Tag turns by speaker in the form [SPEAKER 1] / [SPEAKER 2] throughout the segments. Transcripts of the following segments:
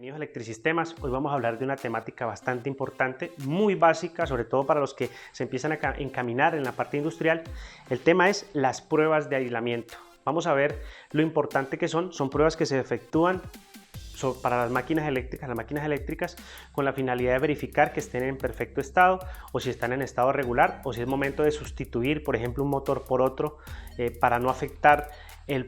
[SPEAKER 1] Bienvenidos a Electrisistemas. Hoy vamos a hablar de una temática bastante importante, muy básica, sobre todo para los que se empiezan a encaminar en la parte industrial. El tema es las pruebas de aislamiento. Vamos a ver lo importante que son. Son pruebas que se efectúan para las máquinas eléctricas con la finalidad de verificar que estén en perfecto estado o si están en estado regular o si es momento de sustituir, por ejemplo, un motor por otro para no afectar los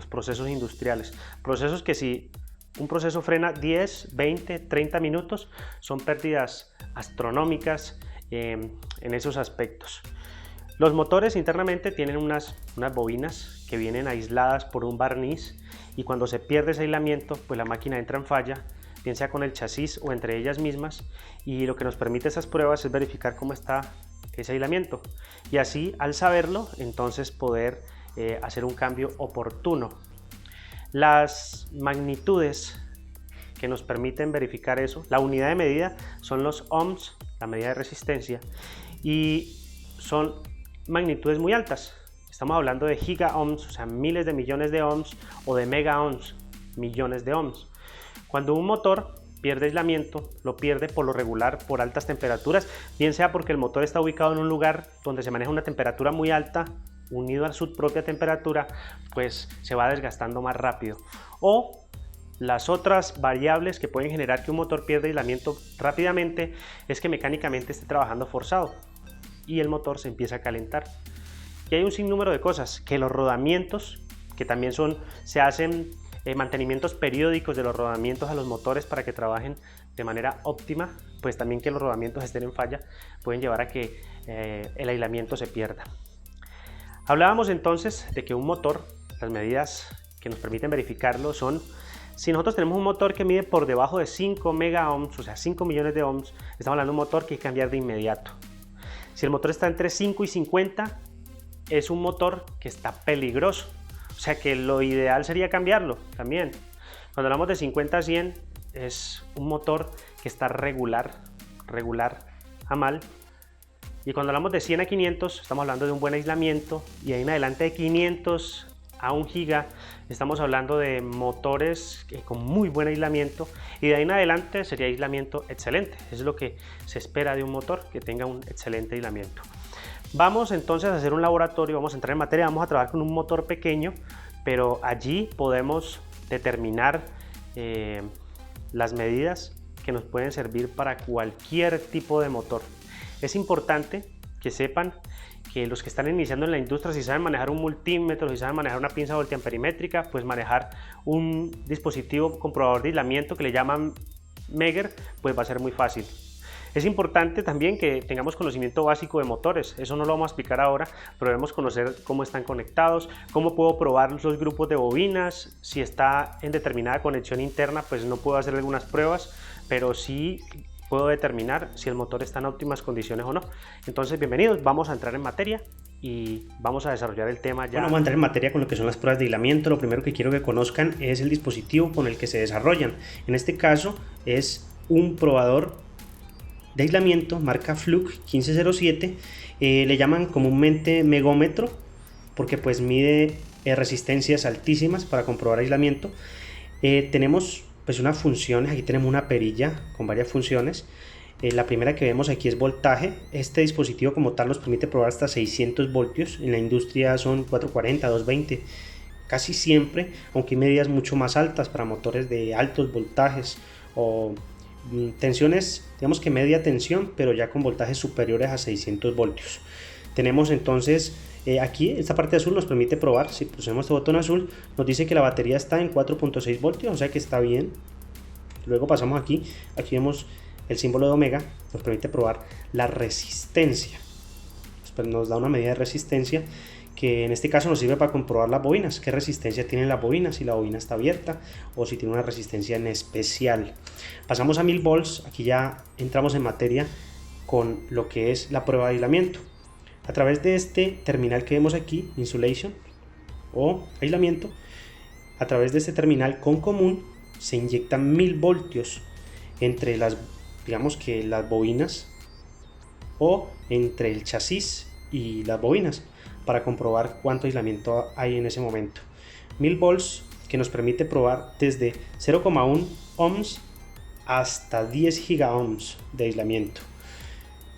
[SPEAKER 1] procesos industriales. Procesos que si un proceso frena 10, 20, 30 minutos, son pérdidas astronómicas en esos aspectos. Los motores internamente tienen unas bobinas que vienen aisladas por un barniz y cuando se pierde ese aislamiento, pues la máquina entra en falla, bien sea con el chasis o entre ellas mismas, y lo que nos permite esas pruebas es verificar cómo está ese aislamiento y así, al saberlo, entonces poder hacer un cambio oportuno. Las magnitudes que nos permiten verificar eso, la unidad de medida son los ohms, la medida de resistencia, y son magnitudes muy altas. Estamos hablando de giga ohms, o sea, miles de millones de ohms, o de mega ohms, millones de ohms. Cuando un motor pierde aislamiento, lo pierde por lo regular por altas temperaturas, bien sea porque el motor está ubicado en un lugar donde se maneja una temperatura muy alta, unido a su propia temperatura, pues se va desgastando más rápido. O las otras variables que pueden generar que un motor pierda aislamiento rápidamente es que mecánicamente esté trabajando forzado y el motor se empieza a calentar. Y hay un sinnúmero de cosas, que los rodamientos, que también se hacen mantenimientos periódicos de los rodamientos a los motores para que trabajen de manera óptima, pues también que los rodamientos estén en falla pueden llevar a que el aislamiento se pierda. Hablábamos entonces de que un motor, las medidas que nos permiten verificarlo son, si nosotros tenemos un motor que mide por debajo de 5 mega ohms, o sea 5 millones de ohms, estamos hablando de un motor que hay que cambiar de inmediato. Si el motor está entre 5 y 50, es un motor que está peligroso, o sea que lo ideal sería cambiarlo también. Cuando hablamos de 50 a 100, es un motor que está regular a mal. Y cuando hablamos de 100 a 500, estamos hablando de un buen aislamiento, y ahí en adelante de 500 a 1 giga, estamos hablando de motores con muy buen aislamiento, y de ahí en adelante sería aislamiento excelente. Eso es lo que se espera de un motor, que tenga un excelente aislamiento. Vamos entonces a hacer un laboratorio, vamos a entrar en materia, vamos a trabajar con un motor pequeño, pero allí podemos determinar las medidas que nos pueden servir para cualquier tipo de motor. Es importante que sepan que los que están iniciando en la industria, si saben manejar un multímetro, si saben manejar una pinza voltiamperimétrica, pues manejar un dispositivo comprobador de aislamiento que le llaman Megger, pues va a ser muy fácil. Es importante también que tengamos conocimiento básico de motores, eso no lo vamos a explicar ahora, pero debemos conocer cómo están conectados, cómo puedo probar los grupos de bobinas, si está en determinada conexión interna, pues no puedo hacer algunas pruebas, pero sí puedo determinar si el motor está en óptimas condiciones o no. Entonces, bienvenidos, vamos a entrar en materia y vamos a desarrollar el tema ya. Bueno, vamos a entrar en materia con lo que son las pruebas de aislamiento. Lo primero que quiero que conozcan es el dispositivo con el que se desarrollan. En este caso es un probador de aislamiento marca Fluke 1507, le llaman comúnmente megómetro porque pues mide resistencias altísimas para comprobar aislamiento. Tenemos pues unas funciones, aquí tenemos una perilla con varias funciones. La primera que vemos aquí es voltaje. Este dispositivo como tal nos permite probar hasta 600 voltios, en la industria son 440, 220 casi siempre, aunque hay medidas mucho más altas para motores de altos voltajes o tensiones, digamos que media tensión, pero ya con voltajes superiores a 600 voltios. Tenemos entonces aquí esta parte azul nos permite probar, si pulsamos este botón azul nos dice que la batería está en 4.6 voltios, o sea que está bien. Luego pasamos aquí vemos el símbolo de omega, nos permite probar la resistencia, nos da una medida de resistencia que en este caso nos sirve para comprobar las bobinas, qué resistencia tienen las bobinas, si la bobina está abierta o si tiene una resistencia en especial. Pasamos a 1000 volts, aquí ya entramos en materia con lo que es la prueba de aislamiento. A través de este terminal que vemos aquí, insulation o aislamiento, a través de este terminal con común se inyectan 1000 voltios entre digamos que las bobinas o entre el chasis y las bobinas para comprobar cuánto aislamiento hay en ese momento. 1000 volts que nos permite probar desde 0,1 ohms hasta 10 gigaohms de aislamiento.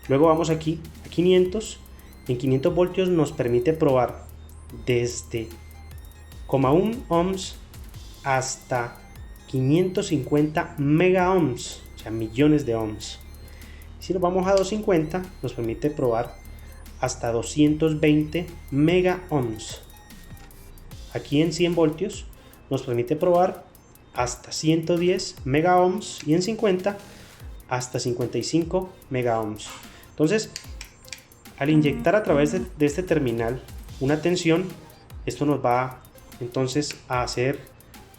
[SPEAKER 1] Luego vamos aquí a 500. En 500 voltios nos permite probar desde 0,1 ohms hasta 550 mega ohms, o sea, millones de ohms. Si nos vamos a 250, nos permite probar hasta 220 mega ohms. Aquí en 100 voltios nos permite probar hasta 110 mega ohms y en 50 hasta 55 mega ohms. Entonces, al inyectar a través de este terminal una tensión, esto nos va entonces a hacer,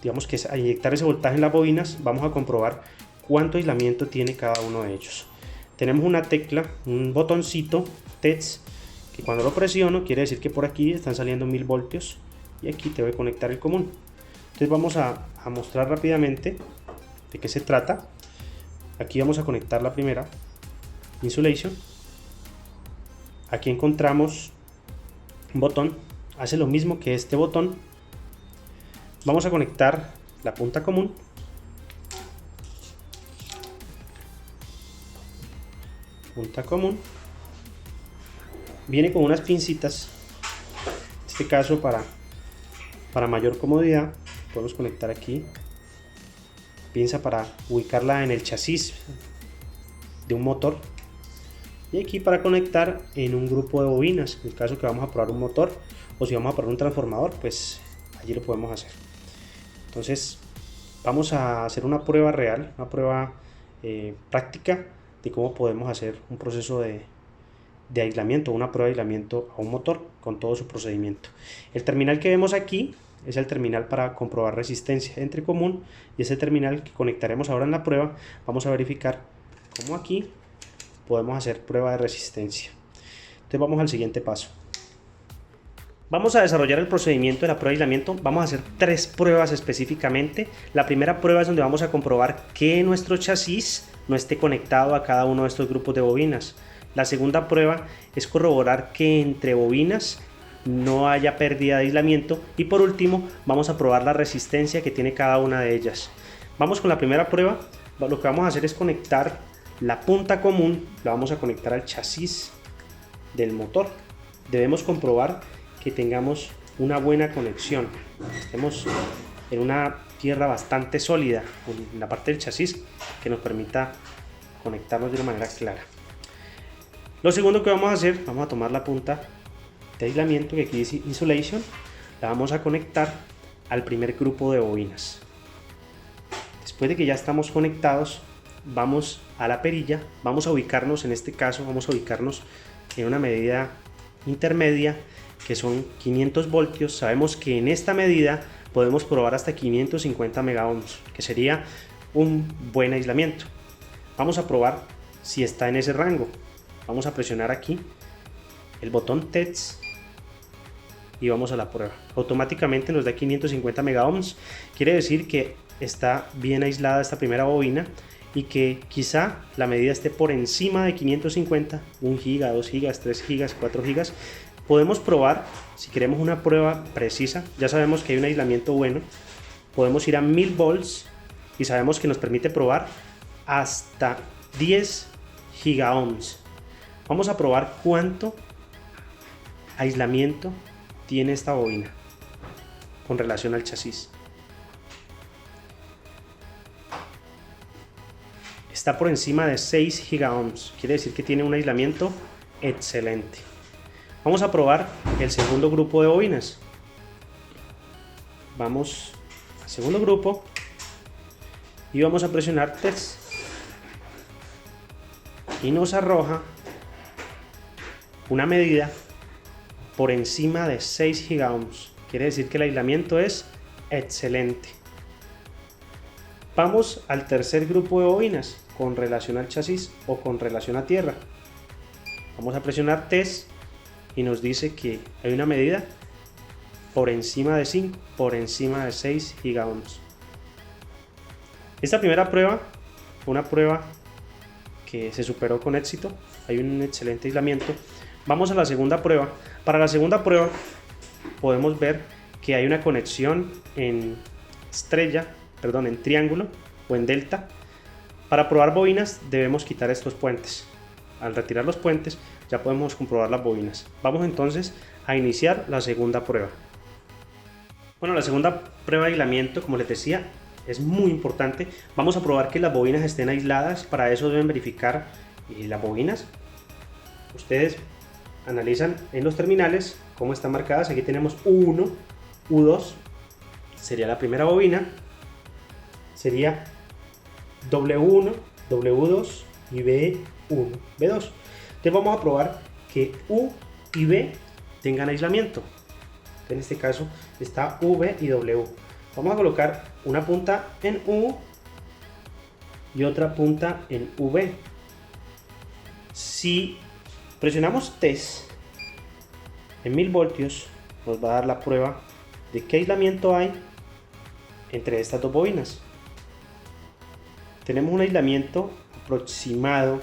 [SPEAKER 1] digamos que al inyectar ese voltaje en las bobinas, vamos a comprobar cuánto aislamiento tiene cada uno de ellos. Tenemos una tecla, un botoncito TEDS, que cuando lo presiono quiere decir que por aquí están saliendo 1000 voltios y aquí te voy a conectar el común. Entonces vamos a mostrar rápidamente de qué se trata. Aquí vamos a conectar la primera, insulation. Aquí encontramos un botón, hace lo mismo que este botón. Vamos a conectar la punta común. Punta común. Viene con unas pincitas. En este caso para mayor comodidad podemos conectar aquí. Pinza para ubicarla en el chasis de un motor. Y aquí para conectar en un grupo de bobinas, en el caso que vamos a probar un motor o si vamos a probar un transformador, pues allí lo podemos hacer. Entonces vamos a hacer una prueba real, una prueba práctica de cómo podemos hacer un proceso de aislamiento, una prueba de aislamiento a un motor con todo su procedimiento. El terminal que vemos aquí es el terminal para comprobar resistencia entre común y ese terminal que conectaremos ahora en la prueba. Vamos a verificar cómo aquí podemos hacer prueba de resistencia. Entonces vamos al siguiente paso. Vamos a desarrollar el procedimiento de la prueba de aislamiento. Vamos a hacer 3 pruebas específicamente. La primera prueba es donde vamos a comprobar que nuestro chasis no esté conectado a cada uno de estos grupos de bobinas. La segunda prueba es corroborar que entre bobinas no haya pérdida de aislamiento. Y por último vamos a probar la resistencia que tiene cada una de ellas. Vamos con la primera prueba. Lo que vamos a hacer es conectar la punta común, la vamos a conectar al chasis del motor. Debemos comprobar que tengamos una buena conexión, estemos en una tierra bastante sólida en la parte del chasis que nos permita conectarnos de una manera clara. Lo segundo que vamos a hacer, vamos a tomar la punta de aislamiento que aquí dice insulation, la vamos a conectar al primer grupo de bobinas. Después de que ya estamos conectados, vamos a la perilla, vamos a ubicarnos, en este caso vamos a ubicarnos en una medida intermedia que son 500 voltios. Sabemos que en esta medida podemos probar hasta 550 mega ohms, que sería un buen aislamiento. Vamos a probar si está en ese rango. Vamos a presionar aquí el botón TEDS y vamos a la prueba. Automáticamente nos da 550 mega ohms, quiere decir que está bien aislada esta primera bobina y que quizá la medida esté por encima de 550, 1 giga, 2 gigas, 3 gigas, 4 gigas. Podemos probar, si queremos una prueba precisa, ya sabemos que hay un aislamiento bueno, podemos ir a 1000 volts y sabemos que nos permite probar hasta 10 gigaohms. Vamos a probar cuánto aislamiento tiene esta bobina con relación al chasis. Está por encima de 6 gigaohms, quiere decir que tiene un aislamiento excelente. Vamos a probar el segundo grupo de bobinas. Vamos al segundo grupo y vamos a presionar TEDS y nos arroja una medida por encima de 6 gigaohms, quiere decir que el aislamiento es excelente. Vamos al tercer grupo de bobinas con relación al chasis o con relación a tierra. Vamos a presionar TEDS y nos dice que hay una medida por encima de 5, por encima de 6 gigaohms. Esta primera prueba fue una prueba que se superó con éxito, hay un excelente aislamiento. Vamos a la segunda prueba. Para la segunda prueba podemos ver que hay una conexión en estrella, perdón, en triángulo o en delta. Para probar bobinas debemos quitar estos puentes. Al retirar los puentes ya podemos comprobar las bobinas. Vamos entonces a iniciar la segunda prueba. Bueno, la segunda prueba de aislamiento, como les decía, es muy importante. Vamos a probar que las bobinas estén aisladas. Para eso deben verificar las bobinas. Ustedes analizan en los terminales cómo están marcadas. Aquí tenemos U1, U2, sería la primera bobina. Sería W1, W2 y B1, B2. Entonces vamos a probar que U y B tengan aislamiento. En este caso está V y W. Vamos a colocar una punta en U y otra punta en V. Si presionamos test en 1000 voltios, nos va a dar la prueba de qué aislamiento hay entre estas dos bobinas. Tenemos un aislamiento aproximado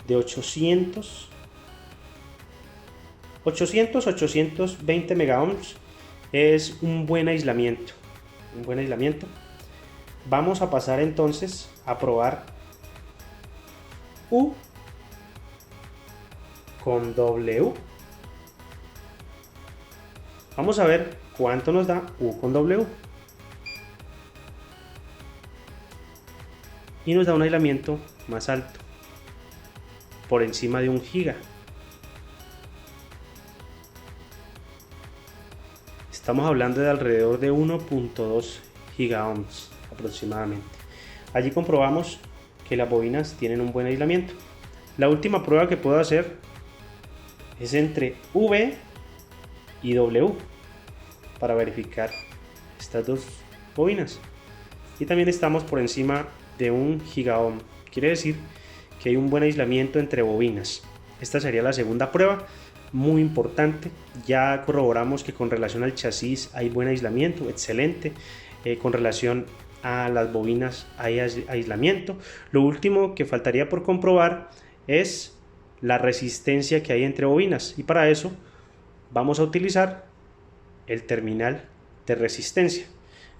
[SPEAKER 1] de 820 megaohms. Es un buen aislamiento, Vamos a pasar entonces a probar U con W. Vamos a ver cuánto nos da U con W. Y nos da un aislamiento más alto, por encima de 1 giga. Estamos hablando de alrededor de 1.2 gigaohms aproximadamente. Allí comprobamos que las bobinas tienen un buen aislamiento. La última prueba que puedo hacer es entre V y W para verificar estas dos bobinas. Y también estamos por encima de 1 gigaohm. Quiere decir que hay un buen aislamiento entre bobinas. Esta sería la segunda prueba, muy importante. Ya corroboramos que con relación al chasis hay buen aislamiento, excelente. Con relación a las bobinas hay aislamiento. Lo último que faltaría por comprobar es la resistencia que hay entre bobinas, y para eso vamos a utilizar el terminal de resistencia.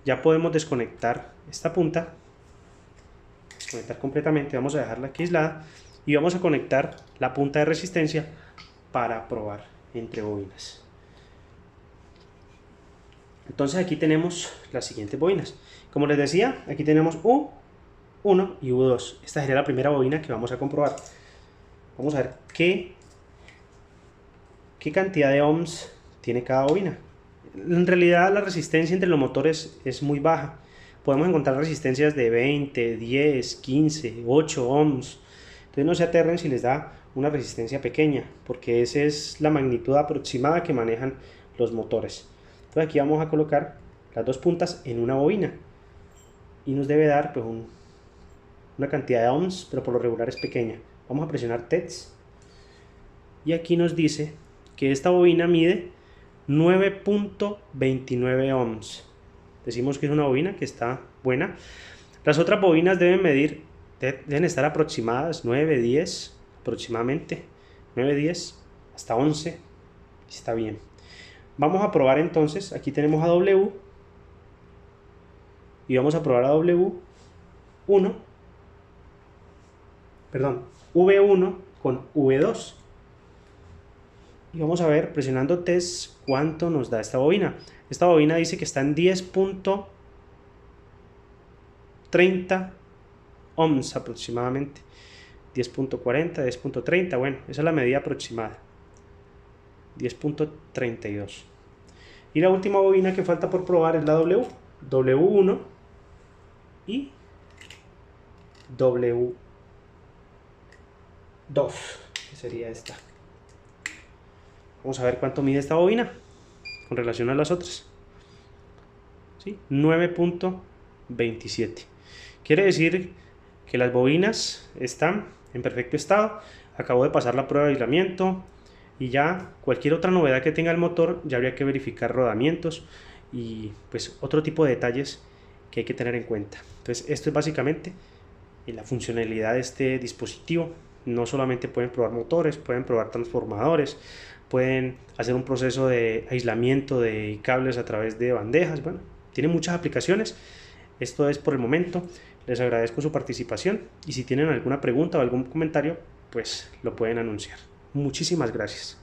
[SPEAKER 1] Ya podemos desconectar esta punta, desconectar completamente. Vamos a dejarla aquí aislada y vamos a conectar la punta de resistencia para probar entre bobinas. Entonces aquí tenemos las siguientes bobinas. Como les decía, aquí tenemos U1 y U2. Esta sería la primera bobina que vamos a comprobar. Vamos a ver qué cantidad de ohms tiene cada bobina. En realidad la resistencia entre los motores es muy baja. Podemos encontrar resistencias de 20, 10, 15, 8 ohms. Entonces no se aterren si les da una resistencia pequeña, porque esa es la magnitud aproximada que manejan los motores. Entonces aquí vamos a colocar las dos puntas en una bobina y nos debe dar pues una cantidad de ohms, pero por lo regular es pequeña. Vamos a presionar TETS y aquí nos dice que esta bobina mide 9.29 ohms. Decimos que es una bobina que está buena. Las otras bobinas deben estar aproximadas 9, 10 aproximadamente, 9, 10 hasta 11. Está bien. Vamos a probar entonces. Aquí tenemos a W y vamos a probar a V1 con V2 y vamos a ver, presionando test, cuánto nos da esta bobina. Esta bobina dice que está en 10.30 ohms aproximadamente, 10.40, 10.30, bueno, esa es la medida aproximada, 10.32. Y la última bobina que falta por probar es la W1 y W2, que sería esta. Vamos a ver cuánto mide esta bobina con relación a las otras. ¿Sí? 9.27. Quiere decir que las bobinas están en perfecto estado. Acabo de pasar la prueba de aislamiento y ya cualquier otra novedad que tenga el motor ya habría que verificar rodamientos y pues otro tipo de detalles que hay que tener en cuenta. Entonces esto es básicamente la funcionalidad de este dispositivo. No solamente pueden probar motores, pueden probar transformadores, pueden hacer un proceso de aislamiento de cables a través de bandejas. Bueno, tiene muchas aplicaciones. Esto es por el momento. Les agradezco su participación y si tienen alguna pregunta o algún comentario, pues lo pueden anunciar. Muchísimas gracias.